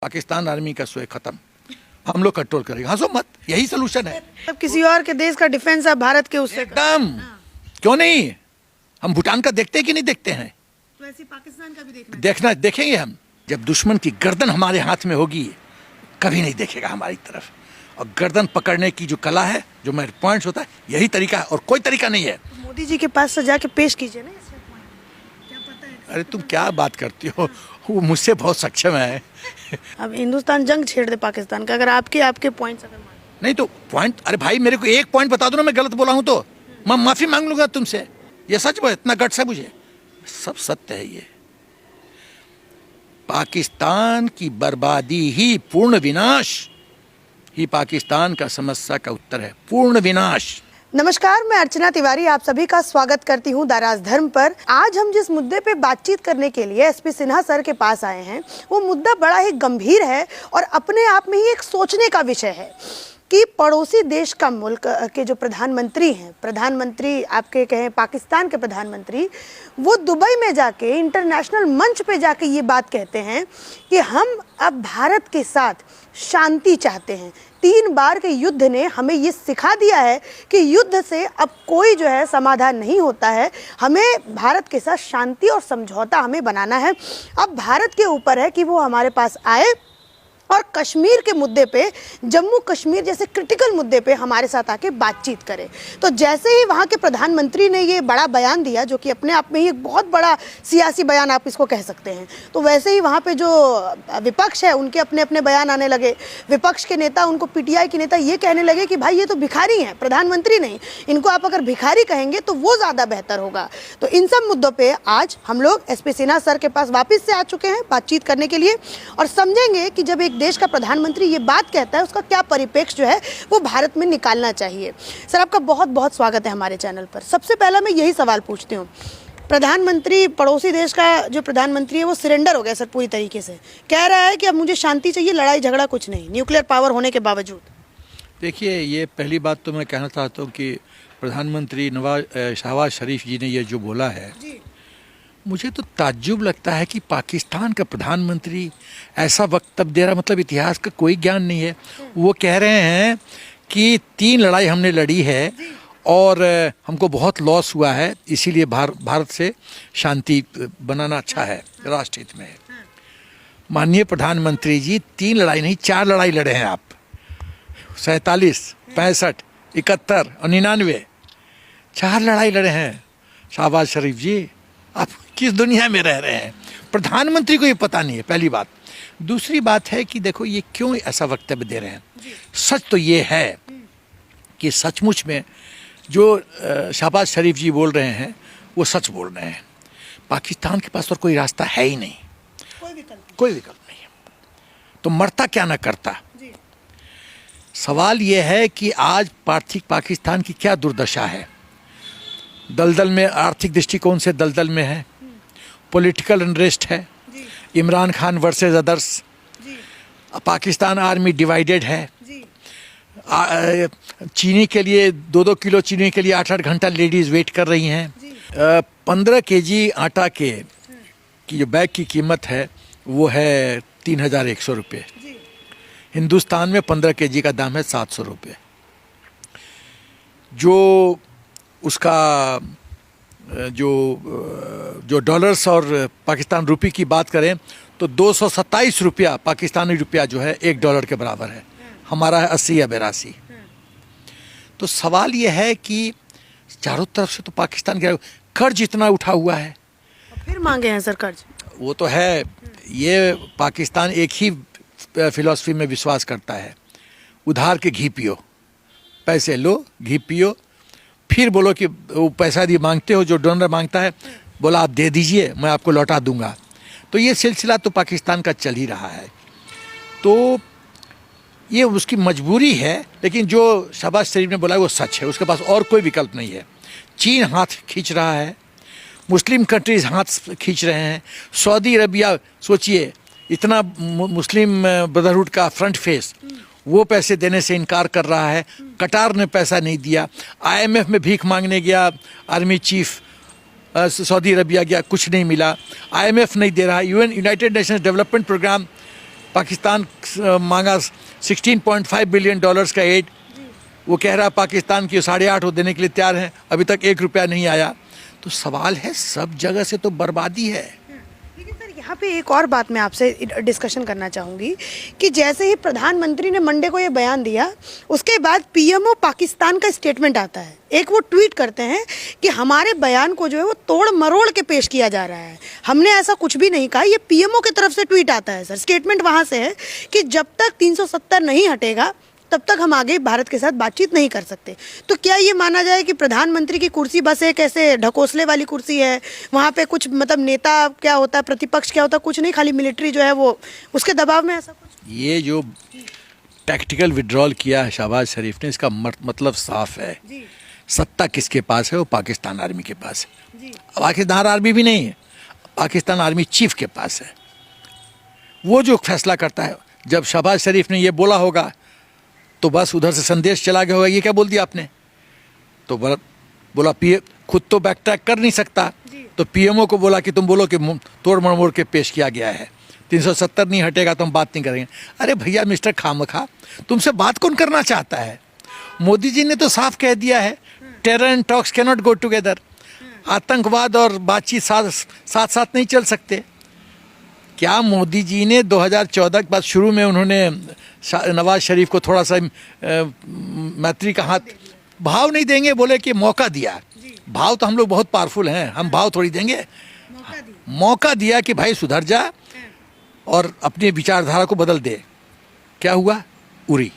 Pakistan army का सोए खत्म, हम लोग कंट्रोल करेंगे। हंसो मत, यही सोल्यूशन है। अब किसी और के देश का डिफेंस अब भारत के उससे एकदम, क्यों नहीं? हम भूटान का देखते हैं कि नहीं देखते हैं? तो ऐसे पाकिस्तान का भी देखना देखेंगे हम। जब दुश्मन की गर्दन हमारे हाथ में होगी, कभी नहीं देखेगा हमारी तरफ। और गर्दन पकड़ने की जो कला है, जो मेरे पॉइंट्स होता है, यही तरीका है और कोई तरीका नहीं है। मोदी जी के पास से जाके पेश कीजिए ना इसमें point। क्या पता है। अरे तुम क्या बात करती हो, वो मुझसे बहुत सक्षम है। अब हिंदुस्तान जंग छेड़ दे पाकिस्तान का, अगर आपके पॉइंट्स अगर मान नहीं तो पॉइंट, अरे भाई मेरे को एक पॉइंट बता दो ना, मैं गलत बोला हूं तो मैं माफी मांग लूंगा तुमसे। ये सच है, इतना गट्स है मुझे, सब सत्य है। ये पाकिस्तान की बर्बादी ही, पूर्ण विनाश ही पाकिस्तान का समस्या का उत्तर है। पूर्ण विनाश। नमस्कार, मैं अर्चना तिवारी आप सभी का स्वागत करती हूं दाराज धर्म पर। आज हम जिस मुद्दे पे बातचीत करने के लिए एसपी सिन्हा सर के पास आए हैं, वो मुद्दा बड़ा ही गंभीर है और अपने आप में ही एक सोचने का विषय है कि पड़ोसी देश का मुल्क के जो प्रधानमंत्री हैं, प्रधानमंत्री आपके कहें पाकिस्तान के प्रधानमंत्री, वो दुबई में जाके इंटरनेशनल मंच पे जाके ये बात कहते हैं कि हम अब भारत के साथ शांति चाहते हैं। 3 बार के युद्ध ने हमें ये सिखा दिया है कि युद्ध से अब कोई जो है समाधान नहीं होता है। हमें भारत के साथ शांति और समझौता हमें बनाना है। अब भारत के ऊपर है कि वो हमारे पास आए और कश्मीर के मुद्दे पे, जम्मू कश्मीर जैसे क्रिटिकल मुद्दे पे हमारे साथ आके बातचीत करे। तो जैसे ही वहाँ के प्रधानमंत्री ने ये बड़ा बयान दिया, जो कि अपने आप में ही एक बहुत बड़ा सियासी बयान आप इसको कह सकते हैं, तो वैसे ही वहाँ पे जो विपक्ष है उनके अपने अपने बयान आने लगे। विपक्ष के नेता, उनको पीटीआई के नेता ये कहने लगे कि भाई ये तो भिखारी हैं, प्रधानमंत्री नहीं, इनको आप अगर भिखारी कहेंगे तो वो ज़्यादा बेहतर होगा। तो इन सब मुद्दों पर आज हम लोग एसपी सिन्हा सर के पास वापस से आ चुके हैं बातचीत करने के लिए, और समझेंगे कि जब एक देश का प्रधानमंत्री ये बात कहता है, उसका क्या परिप्रेक्ष्य जो है वो भारत में निकालना चाहिए। सर, आपका बहुत बहुत स्वागत है हमारे चैनल पर। सबसे पहला मैं यही सवाल पूछती हूँ, प्रधानमंत्री, पड़ोसी देश का जो प्रधानमंत्री है वो सरेंडर हो गया सर पूरी तरीके से, कह रहा है कि अब मुझे शांति चाहिए, लड़ाई झगड़ा कुछ नहीं, न्यूक्लियर पावर होने के बावजूद। देखिए, ये पहली बात तो मैं कहना चाहता हूँ कि प्रधानमंत्री शहबाज शरीफ जी ने ये जो बोला है, मुझे तो ताज्जुब लगता है कि पाकिस्तान का प्रधानमंत्री ऐसा वक्तव्य दे रहा, मतलब इतिहास का कोई ज्ञान नहीं है। वो कह रहे हैं कि 3 लड़ाई हमने लड़ी है और हमको बहुत लॉस हुआ है, इसीलिए भारत से शांति बनाना अच्छा है, राष्ट्रहित में है। माननीय प्रधानमंत्री जी, 3 लड़ाई नहीं 4 लड़ाई लड़े हैं आप। 47, 65, 71 और 99, 4 लड़ाई लड़े हैं शहबाज शरीफ जी। आप किस दुनिया में रह रहे हैं? प्रधानमंत्री को ये पता नहीं है, पहली बात। दूसरी बात है कि देखो ये क्यों ऐसा वक्तव्य दे रहे हैं। सच तो ये है कि सचमुच में जो शहबाज शरीफ जी बोल रहे हैं वो सच बोल रहे हैं। पाकिस्तान के पास और कोई रास्ता है ही नहीं, कोई विकल्प नहीं है। तो मरता क्या ना करता। सवाल ये है कि आज पाकिस्तान की क्या दुर्दशा है। दलदल में, आर्थिक दृष्टिकोण से दलदल में है, पॉलिटिकल अनरेस्ट है, Imran Khan versus others, Pakistan army divided है, चीनी के लिए 2-2 किलो चीनी के लिए 8-8 घंटा लेडीज़ वेट कर रही हैं। 15 केजी आटा की जो बैग की कीमत है वो है 3100 रुपये। हिंदुस्तान में 15 केजी का दाम है 700 रुपये। जो उसका जो डॉलर्स और पाकिस्तान रुपये की बात करें तो 227 रुपया पाकिस्तानी रुपया जो है $1 के बराबर है। हमारा है 80 या 82। तो सवाल ये है कि चारों तरफ से तो पाकिस्तान का कर्ज इतना उठा हुआ है, फिर मांगे हैं सर कर्ज। वो तो है। ये पाकिस्तान एक ही फिलॉसफी में विश्वास करता है, उधार के घी पियो, पैसे लो घी पियो, फिर बोलो कि वो पैसा दिए मांगते हो, जो डोनर मांगता है बोला आप दे दीजिए मैं आपको लौटा दूंगा। तो ये सिलसिला तो पाकिस्तान का चल ही रहा है। तो ये उसकी मजबूरी है, लेकिन जो शहबाज शरीफ ने बोला है वो सच है, उसके पास और कोई विकल्प नहीं है। चीन हाथ खींच रहा है, मुस्लिम कंट्रीज हाथ खींच रहे हैं। सऊदी अरबिया, सोचिए, इतना मुस्लिम ब्रदरहुड का फ्रंट फेस, वो पैसे देने से इनकार कर रहा है। कटार ने पैसा नहीं दिया। IMF में भीख मांगने गया आर्मी चीफ, सऊदी अरबिया गया, कुछ नहीं मिला। IMF नहीं दे रहा। United Nations Development Programme Pakistan मांगा $16.5 बिलियन का एड, वो कह रहा पाकिस्तान की 8.5 देने के लिए तैयार है, अभी तक 1 रुपया नहीं आया। तो सवाल है, सब जगह से तो बर्बादी है। लेकिन सर यहाँ पे एक और बात मैं आपसे डिस्कशन करना चाहूँगी कि जैसे ही प्रधानमंत्री ने मंडे को ये बयान दिया, उसके बाद पीएमओ पाकिस्तान का स्टेटमेंट आता है। एक वो ट्वीट करते हैं कि हमारे बयान को जो है वो तोड़ मरोड़ के पेश किया जा रहा है, हमने ऐसा कुछ भी नहीं कहा। ये पीएमओ की तरफ से ट्वीट आता है सर, स्टेटमेंट वहाँ से है कि जब तक 370 नहीं हटेगा तब तक हम आगे भारत के साथ बातचीत नहीं कर सकते। तो क्या ये माना जाए कि प्रधानमंत्री की कुर्सी बस एक ऐसे ढकोसले वाली कुर्सी है, वहाँ पे कुछ मतलब नेता क्या होता है, प्रतिपक्ष क्या होता है, कुछ नहीं, खाली मिलिट्री जो है वो उसके दबाव में, ऐसा कुछ? ये जो टैक्टिकल विड्रॉल किया है शहबाज शरीफ ने, इसका मतलब साफ है, सत्ता किसके पास है? वो पाकिस्तान आर्मी के पास है। पाकिस्तान आर्मी भी नहीं है, पाकिस्तान आर्मी चीफ के पास है। वो जो फैसला करता है। जब शहबाज शरीफ ने ये बोला होगा तो बस उधर से संदेश चला गया होगा, ये क्या बोल दिया आपने, तो बोला खुद तो बैक ट्रैक कर नहीं सकता, तो पीएमओ को बोला कि तुम बोलो कि तोड़ मरोड़ के पेश किया गया है, 370 नहीं हटेगा तो हम बात नहीं करेंगे। अरे भैया मिस्टर खामखा, तुमसे बात कौन करना चाहता है? मोदी जी ने तो साफ कह दिया है, terror and talks can not go together. आतंकवाद और बातचीत साथ साथ नहीं चल सकते। क्या मोदी जी ने 2014 के बाद शुरू में उन्होंने नवाज शरीफ को थोड़ा सा मैत्री का हाथ, भाव नहीं देंगे, बोले कि मौका दिया। भाव तो हम लोग बहुत पावरफुल हैं, हम भाव थोड़ी देंगे। मौका दिया कि भाई सुधर जा और अपनी विचारधारा को बदल दे। क्या हुआ? उरी।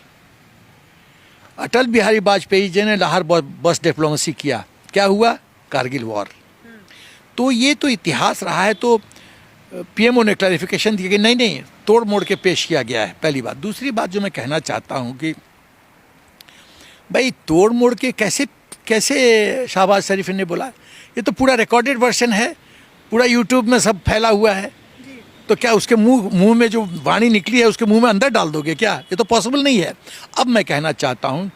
अटल बिहारी वाजपेयी जी ने लाहौर बस डिप्लोमेसी किया, क्या हुआ? कारगिल वॉर। तो ये तो इतिहास रहा है। तो पीएमओ ने क्लैरिफिकेशन दिया कि नहीं, तोड़ मोड़ के पेश किया गया है, पहली बात। दूसरी बात जो मैं कहना चाहता हूँ कि भाई तोड़ मोड़ के कैसे शहबाज शरीफ ने बोला? ये तो पूरा रिकॉर्डेड वर्जन है, पूरा यूट्यूब में सब फैला हुआ है। तो क्या उसके मुंह में जो वाणी निकली है उसके मुंह में अंदर डाल दोगे क्या? ये तो पॉसिबल नहीं है। अब मैं कहना चाहता हूँ,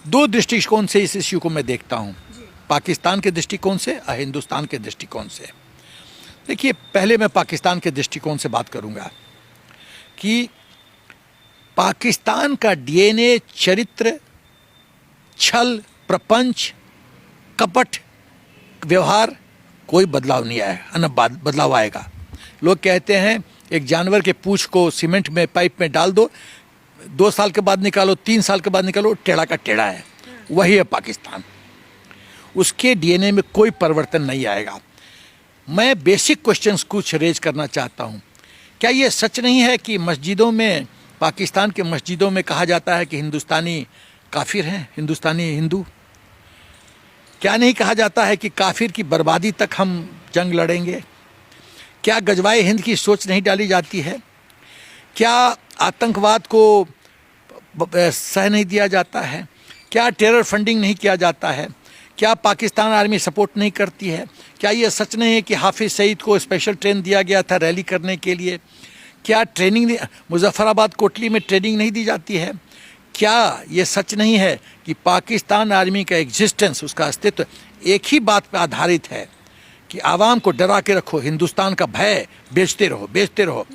2 दृष्टिकोण से इस इश्यू को मैं देखता हूँ, पाकिस्तान के दृष्टिकोण से और हिंदुस्तान के दृष्टिकोण से। देखिए, पहले मैं पाकिस्तान के दृष्टिकोण से बात करूंगा कि पाकिस्तान का डीएनए, चरित्र, छल, प्रपंच, कपट, व्यवहार, कोई बदलाव नहीं आया, न बदलाव आएगा। लोग कहते हैं एक जानवर के पूंछ को सीमेंट में पाइप में डाल दो, 2 साल के बाद निकालो, 3 साल के बाद निकालो, टेढ़ा का टेढ़ा है। वही है पाकिस्तान, उसके डीएनए में कोई परिवर्तन नहीं आएगा। मैं बेसिक क्वेश्चंस कुछ रेज करना चाहता हूँ। क्या ये सच नहीं है कि मस्जिदों में, पाकिस्तान के मस्जिदों में कहा जाता है कि हिंदुस्तानी काफिर हैं, हिंदुस्तानी हिंदू? क्या नहीं कहा जाता है कि काफिर की बर्बादी तक हम जंग लड़ेंगे? क्या गजवाए हिंद की सोच नहीं डाली जाती है? क्या आतंकवाद को सह नहीं दिया जाता है? क्या टेरर फंडिंग नहीं किया जाता है? क्या पाकिस्तान आर्मी सपोर्ट नहीं करती है? क्या ये सच नहीं है कि हाफिज सईद को स्पेशल ट्रेन दिया गया था रैली करने के लिए? क्या ट्रेनिंग मुजफ्फराबाद कोटली में ट्रेनिंग नहीं दी जाती है? क्या ये सच नहीं है कि पाकिस्तान आर्मी का एग्जिस्टेंस, उसका अस्तित्व एक ही बात पर आधारित है कि आवाम को डरा के रखो, हिंदुस्तान का भय बेचते रहो।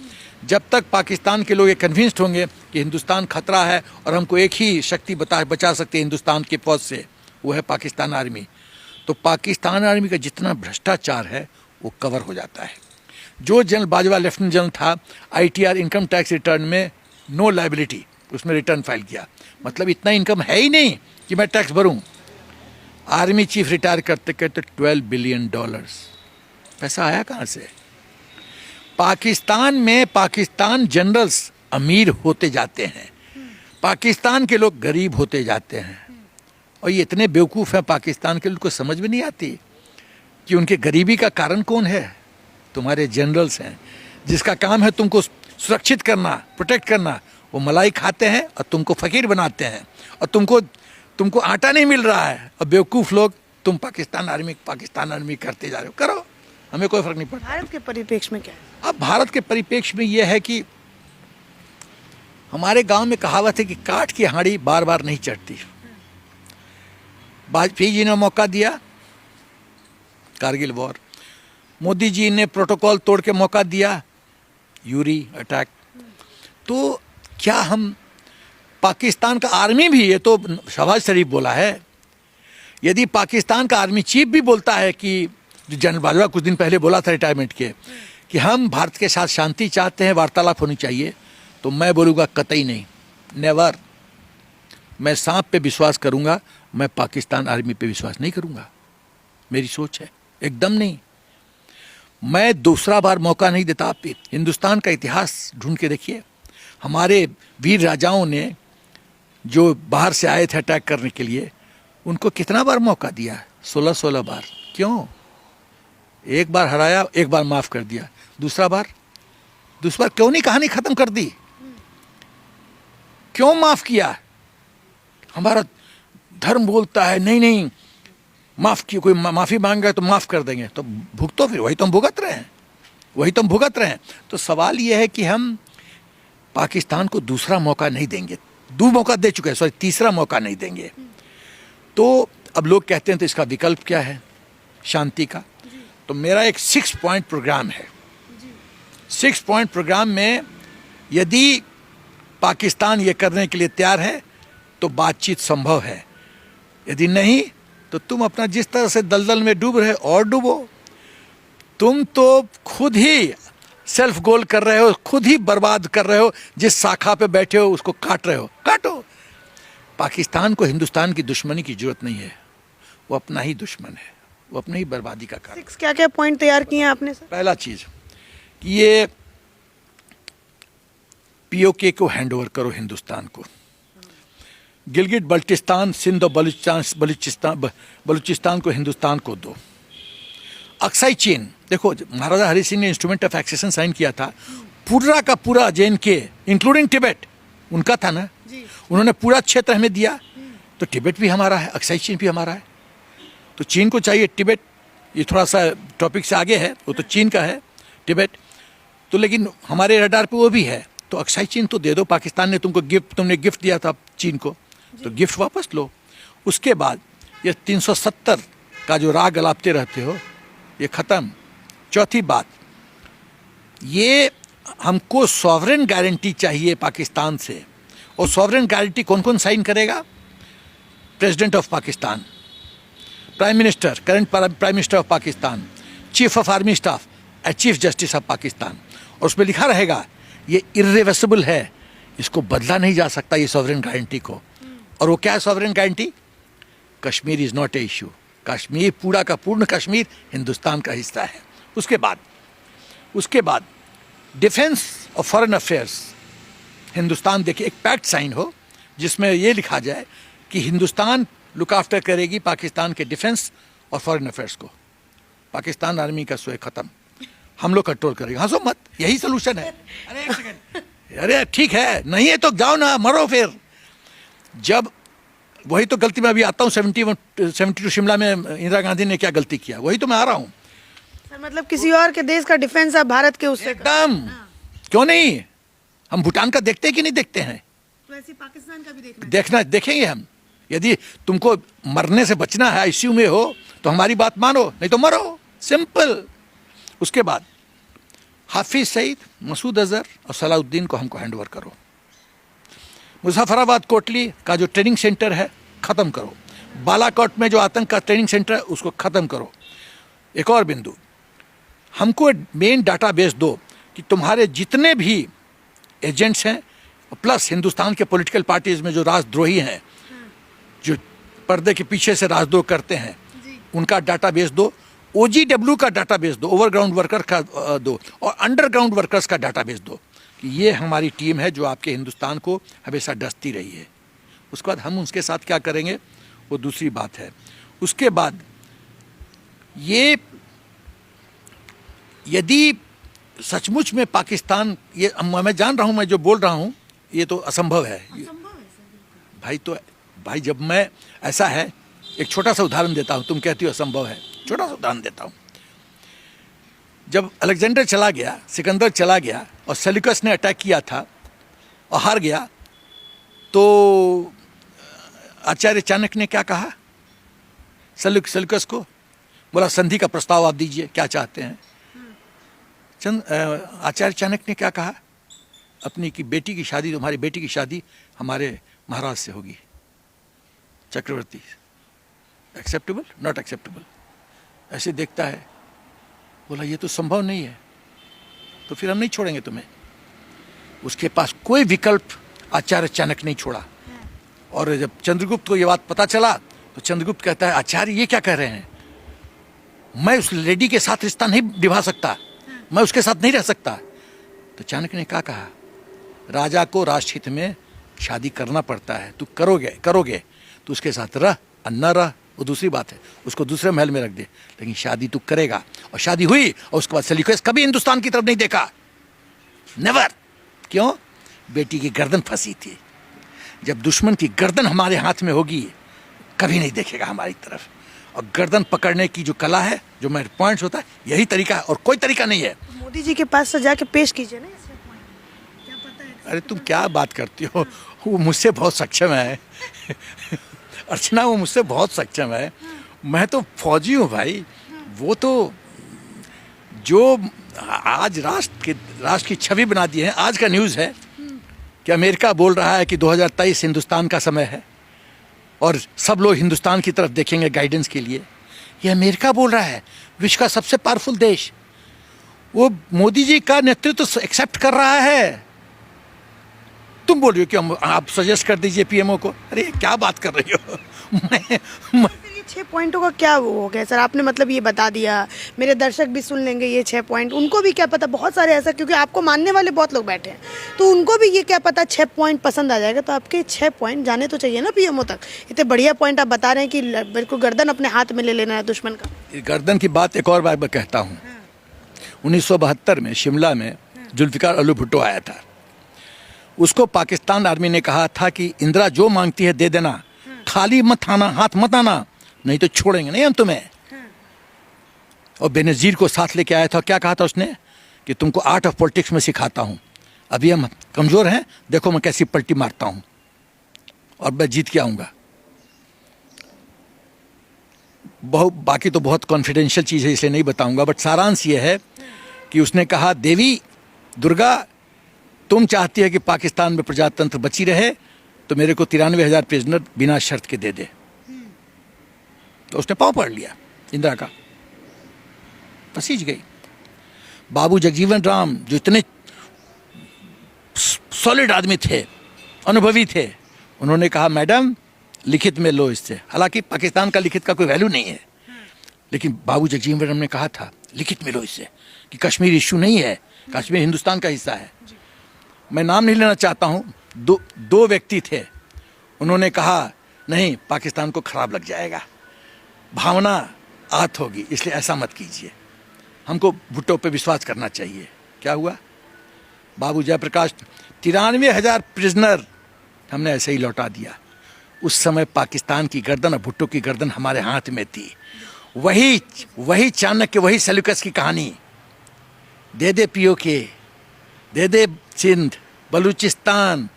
जब तक पाकिस्तान के लोग ये कन्विंस्ड होंगे कि हिंदुस्तान खतरा है और हमको एक ही शक्ति बचा सकते हैं हिंदुस्तान की फौज से, वो है पाकिस्तान आर्मी, तो पाकिस्तान आर्मी का जितना भ्रष्टाचार है वो कवर हो जाता है। जो जनरल बाजवा लेफ्टिनेंट जनरल था, आईटीआर इनकम टैक्स रिटर्न में नो लायबिलिटी, उसमें रिटर्न फाइल किया, मतलब इतना इनकम है ही नहीं कि मैं टैक्स भरूं। आर्मी चीफ रिटायर करते करते $12 बिलियन, पैसा आया कहाँ से? पाकिस्तान में पाकिस्तान जनरल्स अमीर होते जाते हैं, पाकिस्तान के लोग गरीब होते जाते हैं। और ये इतने बेवकूफ़ हैं पाकिस्तान के लोग को समझ में नहीं आती कि उनके गरीबी का कारण कौन है? तुम्हारे जनरल्स हैं, जिसका काम है तुमको सुरक्षित करना, प्रोटेक्ट करना। वो मलाई खाते हैं और तुमको फ़कीर बनाते हैं, और तुमको आटा नहीं मिल रहा है, और बेवकूफ़ लोग तुम पाकिस्तान आर्मी करते जा रहे हो। करो, हमें कोई फ़र्क नहीं पड़ता। भारत के परिप्रेक्ष्य में क्या है? अब भारत के परिप्रेक्ष्य में यह है कि हमारे गांव में कहावत है कि काठ की हांडी बार बार नहीं चढ़ती। वाजपेयी जी ने मौका दिया, कारगिल वॉर। मोदी जी ने प्रोटोकॉल तोड़ के मौका दिया, यूरी अटैक। तो क्या हम पाकिस्तान का आर्मी भी, ये तो शहबाज शरीफ बोला है, यदि पाकिस्तान का आर्मी चीफ भी बोलता है कि जनरल बाजवा कुछ दिन पहले बोला था रिटायरमेंट के कि हम भारत के साथ शांति चाहते हैं, वार्तालाप होनी चाहिए, तो मैं बोलूँगा कतई नहीं, नेवर। मैं सांप पे विश्वास करूँगा, मैं पाकिस्तान आर्मी पे विश्वास नहीं करूँगा। मेरी सोच है, एकदम नहीं। मैं दूसरा बार मौका नहीं देता। आप हिंदुस्तान का इतिहास ढूंढ के देखिए, हमारे वीर राजाओं ने जो बाहर से आए थे अटैक करने के लिए, उनको कितना बार मौका दिया? 16-16 बार। क्यों? एक बार हराया, एक बार माफ कर दिया, दूसरा बार क्यों नहीं कहानी खत्म कर दी? क्यों माफ किया? हमारा धर्म बोलता है नहीं नहीं, माफ किया, कोई माफी मांगा तो माफ कर देंगे, तो भुगतो, फिर वही तो हम भुगत रहे हैं। तो सवाल यह है कि हम पाकिस्तान को दूसरा मौका नहीं देंगे। 2 मौका दे चुके हैं, सॉरी, तीसरा मौका नहीं देंगे। तो अब लोग कहते हैं तो इसका विकल्प क्या है शांति का? तो मेरा एक 6 पॉइंट प्रोग्राम है। 6 पॉइंट प्रोग्राम में यदि पाकिस्तान ये करने के लिए तैयार है तो बातचीत संभव है, यदि नहीं तो तुम अपना जिस तरह से दलदल में डूब रहे और डूबो। तुम तो खुद ही सेल्फ गोल कर रहे हो, खुद ही बर्बाद कर रहे हो। जिस शाखा पे बैठे हो उसको काट रहे हो, काटो। पाकिस्तान को हिंदुस्तान की दुश्मनी की जरूरत नहीं है, वो अपना ही दुश्मन है, वो अपनी ही बर्बादी का कारण। क्या क्या पॉइंट तैयार किए हैं आपने सर? पहला चीज कि ये पीओके को हैंड ओवर करो हिंदुस्तान को। गिलगिट बल्टिस्तान, सिंध और बलूचिस्तान को हिंदुस्तान को दो। अक्साई चीन, देखो महाराजा हरि सिंह ने इंस्ट्रूमेंट ऑफ एक्सेशन साइन किया था, पूरा का पूरा JNK इंक्लूडिंग टिबेट उनका था ना, उन्होंने पूरा क्षेत्र हमें दिया। तो टिबेट भी हमारा है, अक्साई चीन भी हमारा है। तो चीन को चाहिए टिबेट, ये थोड़ा सा टॉपिक से आगे है, वो तो चीन का है टिबेट तो, लेकिन हमारे रडार पे वो भी है। तो अक्साई चीन तो दे दो। पाकिस्तान ने तुमने गिफ्ट दिया था चीन को, तो गिफ्ट वापस लो। उसके बाद ये 370 का जो राग अलापते रहते हो, ये खत्म। चौथी बात, ये हमको सॉवरेन गारंटी चाहिए पाकिस्तान से। और सॉवरेन गारंटी कौन कौन साइन करेगा? President of Pakistan, prime minister, current prime minister of Pakistan, chief of army staff and chief justice of Pakistan. और उसमें लिखा रहेगा ये इर्रिवर्सिबल है, इसको बदला नहीं जा सकता ये सॉवरेन गारंटी को। और वो क्या है sovereign guarantee? Kashmir is not a issue. Kashmir, पूरा का पूर्ण कश्मीर हिंदुस्तान का हिस्सा है। उसके बाद डिफेंस और फॉरेन अफेयर्स, हिंदुस्तान, देखिए एक पैक्ट साइन हो जिसमें ये लिखा जाए कि हिंदुस्तान लुक आफ्टर करेगी पाकिस्तान के डिफेंस और फॉरेन अफेयर्स को। पाकिस्तान आर्मी का स्वयं खत्म, हम लोग कंट्रोल करेंगे। हंसो मत, यही सोल्यूशन है। अरे एक सेकंड, अरे ठीक है, नहीं है तो जाओ ना, मरो फिर। जब वही तो गलती में अभी आता हूँ, 72 शिमला में इंदिरा गांधी ने क्या गलती किया, वही तो मैं आ रहा हूँ। मतलब किसी और के देश का डिफेंस आप भारत के उससे एकदम, क्यों नहीं? हम भूटान का देखते हैं कि नहीं देखते हैं? तो ऐसे पाकिस्तान का भी देखेंगे हम। यदि तुमको मरने से बचना है, ICU में हो, तो हमारी बात मानो, नहीं तो मरो, सिंपल। उसके बाद हाफिज सईद, मसूद अजहर और सलाउद्दीन को हमको हैंड ओवर करो। मुजफ्फराबाद कोटली का जो ट्रेनिंग सेंटर है ख़त्म करो। बालाकोट में जो आतंक का ट्रेनिंग सेंटर है उसको ख़त्म करो। एक और बिंदु, हमको मेन डाटाबेस दो कि तुम्हारे जितने भी एजेंट्स हैं, प्लस हिंदुस्तान के पॉलिटिकल पार्टीज में जो राजद्रोही हैं, जो पर्दे के पीछे से राजद्रोह करते हैं, उनका डाटाबेस दो। OGW का डाटाबेस दो, ओवरग्राउंड वर्कर का दो, और अंडरग्राउंड वर्कर्स का डाटाबेस दो कि ये हमारी टीम है जो आपके हिंदुस्तान को हमेशा डसती रही है। उसके बाद हम उसके साथ क्या करेंगे वो दूसरी बात है। उसके बाद ये यदि सचमुच में पाकिस्तान, ये मैं जान रहा हूँ, मैं जो बोल रहा हूँ ये तो असंभव है भाई, जब मैं, ऐसा है, एक छोटा सा उदाहरण देता हूँ, तुम कहती हो असंभव है, छोटा सा उदाहरण देता हूँ। जब अलेक्जेंडर चला गया, सिकंदर चला गया और सेल्यूकस ने अटैक किया था और हार गया, तो आचार्य चाणक्य ने क्या कहा सेल्यूकस को? बोला संधि का प्रस्ताव आप दीजिए, क्या चाहते हैं? आचार्य चाणक्य ने क्या कहा? अपनी की बेटी की शादी, तुम्हारी बेटी की शादी हमारे महाराज से होगी, चक्रवर्ती। Acceptable, not acceptable. ऐसे देखता है, बोला ये तो संभव नहीं है, तो फिर हम नहीं छोड़ेंगे तुम्हें। उसके पास कोई विकल्प आचार्य चाणक्य नहीं छोड़ा। और जब चंद्रगुप्त को ये बात पता चला तो चंद्रगुप्त कहता है आचार्य ये क्या कह रहे हैं, मैं उस लेडी के साथ रिश्ता नहीं निभा सकता, मैं उसके साथ नहीं रह सकता। तो चाणक्य ने क्या कहा, राजा को राष्ट्रहित में शादी करना पड़ता है, तू करोगे तो उसके साथ रह, न रह वो दूसरी बात है, उसको दूसरे महल में रख दे, लेकिन शादी तू करेगा। और शादी हुई और उसके बाद सेल्यूकस कभी हिंदुस्तान की तरफ नहीं देखा, नेवर। क्यों? बेटी की गर्दन फंसी थी। जब दुश्मन की गर्दन हमारे हाथ में होगी कभी नहीं देखेगा हमारी तरफ। और गर्दन पकड़ने की जो कला है, जो मेरे पॉइंट्स होता है, यही तरीका है और कोई तरीका नहीं है। मोदी जी के पास से जाके पेश कीजिए ना इससे point। क्या पता है। अरे तुम क्या बात करती हो, वो मुझसे बहुत सक्षम है अर्चना, वो मुझसे बहुत सक्षम है। मैं तो फौजी हूँ भाई। वो तो जो आज राष्ट्र की छवि बना दी है। आज का न्यूज़ है कि अमेरिका बोल रहा है कि 2023 हिंदुस्तान का समय है और सब लोग हिंदुस्तान की तरफ देखेंगे गाइडेंस के लिए। ये अमेरिका बोल रहा है, विश्व का सबसे पावरफुल देश। वो मोदी जी का नेतृत्व एक्सेप्ट कर रहा है। तुम बोल रही हो कि आप सजेस्ट कर दीजिए पीएमओ को। अरे क्या बात कर रही हो मैं फिर ये 6 पॉइंटों का क्या वो हो गया सर? आपने मतलब ये बता दिया, मेरे दर्शक भी सुन लेंगे ये 6 पॉइंट, उनको भी क्या पता, बहुत सारे ऐसा, क्योंकि आपको मानने वाले बहुत लोग बैठे हैं, तो उनको भी ये क्या पता 6 पॉइंट पसंद आ जाएगा। तो आपके 6 पॉइंट जाने तो चाहिए ना पीएमओ तक। इतने बढ़िया पॉइंट आप बता रहे हैं कि बिल्कुल गर्दन अपने हाथ में ले लेना है दुश्मन का। गर्दन की बात एक और बार मैं कहता हूँ। 1972 में शिमला में जुल्फिकार अली भुट्टो आया था। उसको पाकिस्तान आर्मी ने कहा था कि इंदिरा जो मांगती है दे देना, खाली मत आना, हाथ मत आना, नहीं तो छोड़ेंगे नहीं हम तुम्हें। और बेनजीर को साथ लेके आया था। क्या कहा था उसने कि तुमको आर्ट ऑफ पॉलिटिक्स में सिखाता हूँ, अभी हम कमज़ोर हैं, देखो मैं कैसी पलटी मारता हूँ और मैं जीत के आऊँगा। बाकी तो बहुत कॉन्फिडेंशियल चीज़ है इसलिए नहीं बताऊँगा, बट सारांश ये है कि उसने कहा देवी दुर्गा तुम चाहती है कि पाकिस्तान में प्रजातंत्र बची रहे, तो मेरे को 93,000 प्रिजनर बिना शर्त के दे दे। तो उसने पाँव पकड़ लिया इंदिरा का, पसीज गई। बाबू जगजीवन राम जो इतने सॉलिड आदमी थे, अनुभवी थे, उन्होंने कहा मैडम लिखित में लो इससे। हालांकि पाकिस्तान का लिखित का कोई वैल्यू नहीं है, लेकिन बाबू जगजीवन राम ने कहा था लिखित में लो इससे कि कश्मीर इश्यू नहीं है, कश्मीर हिंदुस्तान का हिस्सा है। मैं नाम नहीं लेना चाहता हूँ, दो व्यक्ति थे, उन्होंने कहा नहीं पाकिस्तान को खराब लग जाएगा, भावना आहत होगी, इसलिए ऐसा मत कीजिए, हमको भुट्टो पे विश्वास करना चाहिए। क्या हुआ? बाबू जयप्रकाश 93,000 प्रिजनर हमने ऐसे ही लौटा दिया। उस समय पाकिस्तान की गर्दन और भुट्टो की गर्दन हमारे हाथ में थी। वही चाणक्य, वही सेल्यूकस की कहानी। दे दे पीओके, दे दे सिंध, बलूचिस्तान,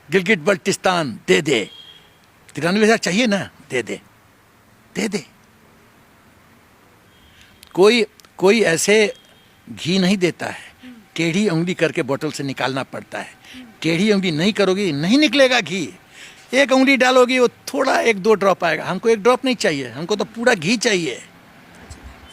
गिलगिट बल्टिस्तान, दे दे। 93,000 चाहिए ना, दे दे, दे दे। कोई ऐसे घी नहीं देता है, टेढ़ी उंगली करके बोतल से निकालना पड़ता है। टेढ़ी उंगली नहीं करोगी नहीं निकलेगा घी। एक उंगली डालोगी वो थोड़ा 1-2 ड्रॉप आएगा। हमको 1 ड्रॉप नहीं चाहिए, हमको तो पूरा घी चाहिए।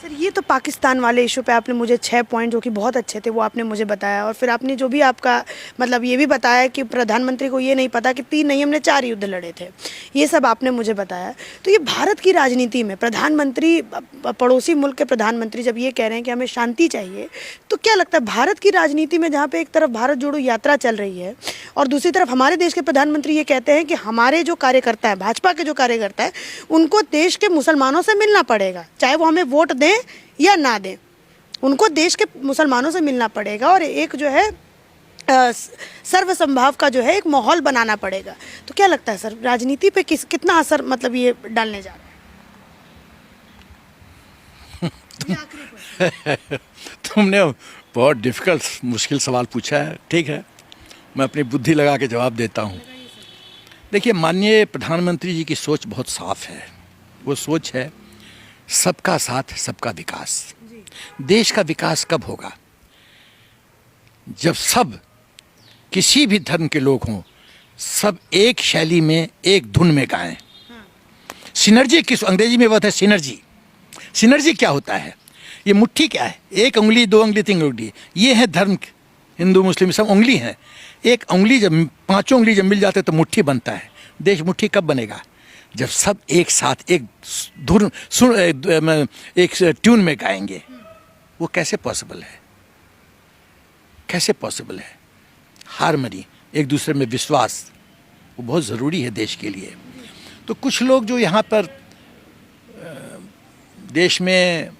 सर ये तो पाकिस्तान वाले इशू पे आपने मुझे 6 पॉइंट जो कि बहुत अच्छे थे वो आपने मुझे बताया, और फिर आपने जो भी आपका मतलब ये भी बताया कि प्रधानमंत्री को ये नहीं पता कि 3 नहीं हमने 4 युद्ध लड़े थे, ये सब आपने मुझे बताया। तो ये भारत की राजनीति में प्रधानमंत्री, पड़ोसी मुल्क के प्रधानमंत्री जब ये कह रहे हैं कि हमें शांति चाहिए, तो क्या लगता है भारत की राजनीति में, जहाँ पर एक तरफ भारत जोड़ो यात्रा चल रही है और दूसरी तरफ हमारे देश के प्रधानमंत्री ये कहते हैं कि हमारे जो कार्यकर्ता हैं, भाजपा के जो कार्यकर्ता हैं, उनको देश के मुसलमानों से मिलना पड़ेगा, चाहे वो हमें वोट दें या ना दें, उनको देश के मुसलमानों से मिलना पड़ेगा और एक जो है सर्व संभाव का जो है एक माहौल बनाना पड़ेगा। तो क्या लगता है सर राजनीति पे कितना असर मतलब ये डालने जा रहा है? तुमने बहुत डिफिकल्ट, मुश्किल सवाल पूछा है। ठीक है, मैं अपनी बुद्धि लगा के जवाब देता हूँ। देखिए, माननीय प्रधानमंत्री जी की सोच बहुत साफ है। वो सोच है सबका साथ सबका विकास। देश का विकास कब होगा? जब सब किसी भी धर्म के लोग हों, सब एक शैली में, एक धुन में गाएं। सिनर्जी किस अंग्रेजी में बात है, सिनर्जी। सिनर्जी क्या होता है? ये मुट्ठी क्या है? एक उंगली, दो उंगली, तीन उंगली, ये है धर्म। हिंदू मुस्लिम सब उंगली हैं। एक उंगली जब, पांचों उंगली जब मिल जाते तो मुट्ठी बनता है। देश मुट्ठी कब बनेगा? जब सब एक साथ एक धुन एक ट्यून में गाएंगे। वो कैसे पॉसिबल है? कैसे पॉसिबल है? हारमनी, एक दूसरे में विश्वास, वो बहुत ज़रूरी है देश के लिए। तो कुछ लोग जो यहाँ पर देश में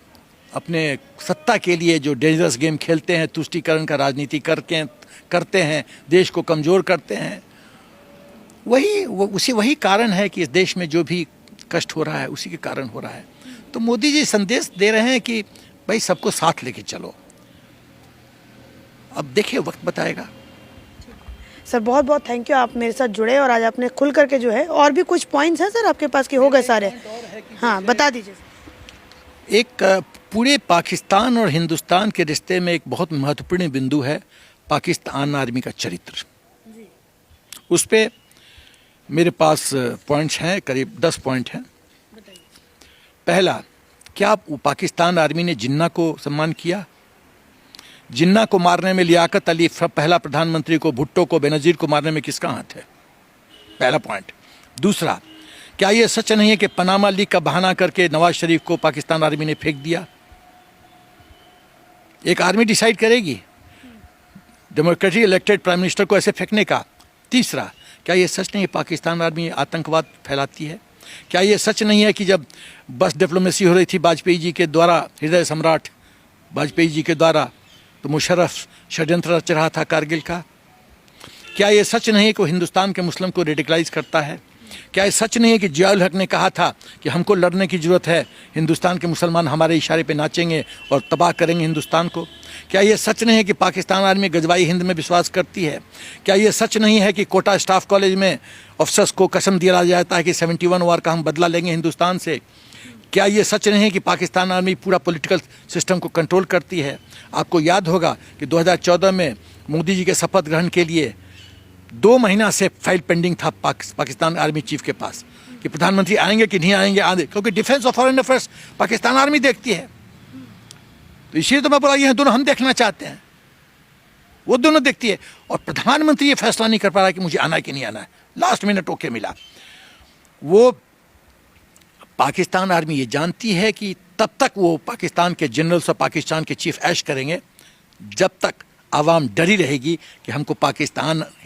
अपने सत्ता के लिए जो डेंजरस गेम खेलते हैं, तुष्टीकरण का राजनीति करते हैं, देश को कमज़ोर करते हैं, वही कारण है कि इस देश में जो भी कष्ट हो रहा है उसी के कारण हो रहा है। तो मोदी जी संदेश दे रहे हैं कि भाई सबको साथ लेके चलो। अब देखिए, वक्त बताएगा। सर बहुत बहुत थैंक यू, आप मेरे साथ जुड़े और आज आपने खुल करके जो है, और भी कुछ पॉइंट्स हैं सर आपके पास कि हो गए सारे? हाँ बता दीजिए। एक पूरे पाकिस्तान और हिंदुस्तान के रिश्ते में एक बहुत महत्वपूर्ण बिंदु है पाकिस्तान आर्मी का चरित्र। उस पे मेरे पास पॉइंट्स हैं, करीब 10 पॉइंट हैं। पहला, क्या पाकिस्तान आर्मी ने जिन्ना को सम्मान किया? जिन्ना को मारने में लियाकत अली पहला प्रधानमंत्री को, भुट्टो को, बेनजीर को मारने में किसका हाथ है? पहला पॉइंट। दूसरा, क्या यह सच नहीं है कि पनामा लीक का बहाना करके नवाज शरीफ को पाकिस्तान आर्मी ने फेंक दिया? एक आर्मी डिसाइड करेगी डेमोक्रेटिक इलेक्टेड प्राइम मिनिस्टर को ऐसे फेंकने का? तीसरा, क्या यह सच नहीं है पाकिस्तान आर्मी आतंकवाद फैलाती है? क्या यह सच नहीं है कि जब बस डिप्लोमेसी हो रही थी वाजपेयी जी के द्वारा, हृदय सम्राट वाजपेयी जी के द्वारा, तो मुशर्रफ षड्यंत्र रच रहा था कारगिल का? क्या यह सच नहीं है कि हिंदुस्तान के मुस्लिम को रेडिकलाइज करता है? क्या यह सच नहीं है कि जियाउल हक ने कहा था कि हमको लड़ने की ज़रूरत है, हिंदुस्तान के मुसलमान हमारे इशारे पे नाचेंगे और तबाह करेंगे हिंदुस्तान को? क्या यह सच नहीं है कि पाकिस्तान आर्मी गजवाई हिंद में विश्वास करती है? क्या यह सच नहीं है कि कोटा स्टाफ कॉलेज में अफसर्स को कसम दिया जाता है कि 71 वार का हम बदला लेंगे हिंदुस्तान से? क्या ये सच नहीं है कि पाकिस्तान आर्मी पूरा पॉलिटिकल सिस्टम को कंट्रोल करती है? आपको याद होगा कि 2014 में मोदी जी के शपथ ग्रहण के लिए 2 महीना से फाइल पेंडिंग था पाकिस्तान आर्मी चीफ के पास कि प्रधानमंत्री आएंगे कि नहीं आएंगे, क्योंकि डिफेंस और फॉरेन अफेयर्स पाकिस्तान आर्मी देखती है। तो इसलिए तो मैं बोला, ये दोनों हम देखना चाहते हैं, वो दोनों देखती है। और प्रधानमंत्री ये फैसला नहीं कर पा रहा कि मुझे आना है कि नहीं आना है, लास्ट मिनट ओके मिला। वो पाकिस्तान आर्मी ये जानती है कि तब तक वो पाकिस्तान के जनरल्स और पाकिस्तान के चीफ ऐश करेंगे जब तक आवाम डरी रहेगी कि हमको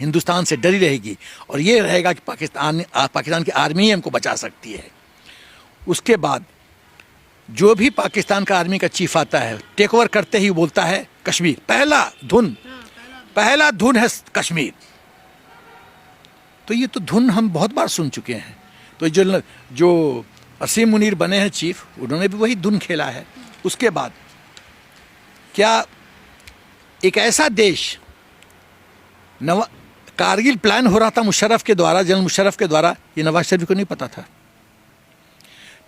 हिंदुस्तान से डरी रहेगी, और ये रहेगा कि पाकिस्तान की आर्मी हमको बचा सकती है। उसके बाद जो भी पाकिस्तान का आर्मी का चीफ आता है, टेक ओवर करते ही बोलता है कश्मीर, पहला धुन है कश्मीर। तो ये तो धुन हम बहुत बार सुन चुके हैं। तो जो असीम मुनीर बने हैं चीफ, उन्होंने भी वही धुन खेला है। उसके बाद क्या एक ऐसा देश, कारगिल प्लान हो रहा था मुशर्रफ के द्वारा, जनरल मुशर्रफ के द्वारा, ये नवाज शरीफ को नहीं पता था।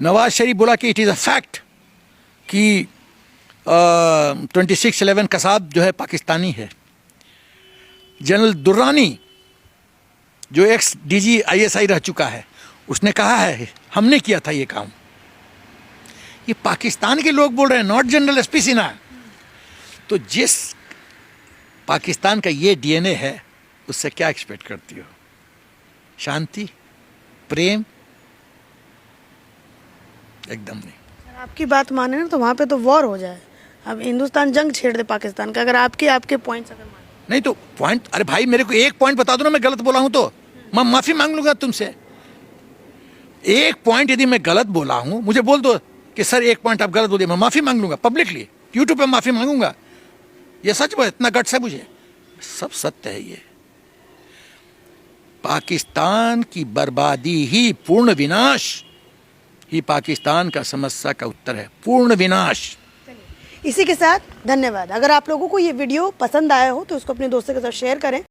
नवाज शरीफ बोला कि इट इज़ अ फैक्ट कि 2611 कसाब जो है पाकिस्तानी है। जनरल दुर्रानी जो एक्स डीजी ISI रह चुका है, उसने कहा है हमने किया था ये काम। ये पाकिस्तान के लोग बोल रहे हैं, नॉट जनरल SP सिन्हा। तो जिस पाकिस्तान का ये DNA है, उससे क्या एक्सपेक्ट करती हो? शांति, प्रेम? एकदम नहीं। आपकी बात माने ना तो वहाँ पे तो वॉर हो जाए। अब हिंदुस्तान जंग छेड़ दे पाकिस्तान का, अगर आपके पॉइंट्स अगर माने। नहीं तो पॉइंट, अरे भाई मेरे को एक पॉइंट बता दो ना, मैं गलत बोला हूं तो मैं माफी मांग लूंगा तुमसे। एक पॉइंट यदि मैं गलत बोला हूं, मुझे बोल दो कि सर एक पॉइंट आप गलत बोलिए, मैं माफी मांग लूंगा पब्लिकली, यूट्यूब पे माफी मांगूंगा। ये सच है, इतना गट्स है मुझे, सब सत्य है। ये पाकिस्तान की बर्बादी ही, पूर्ण विनाश ही पाकिस्तान का समस्या का उत्तर है, पूर्ण विनाश। इसी के साथ धन्यवाद। अगर आप लोगों को ये वीडियो पसंद आया हो तो उसको अपने दोस्तों के साथ शेयर करें।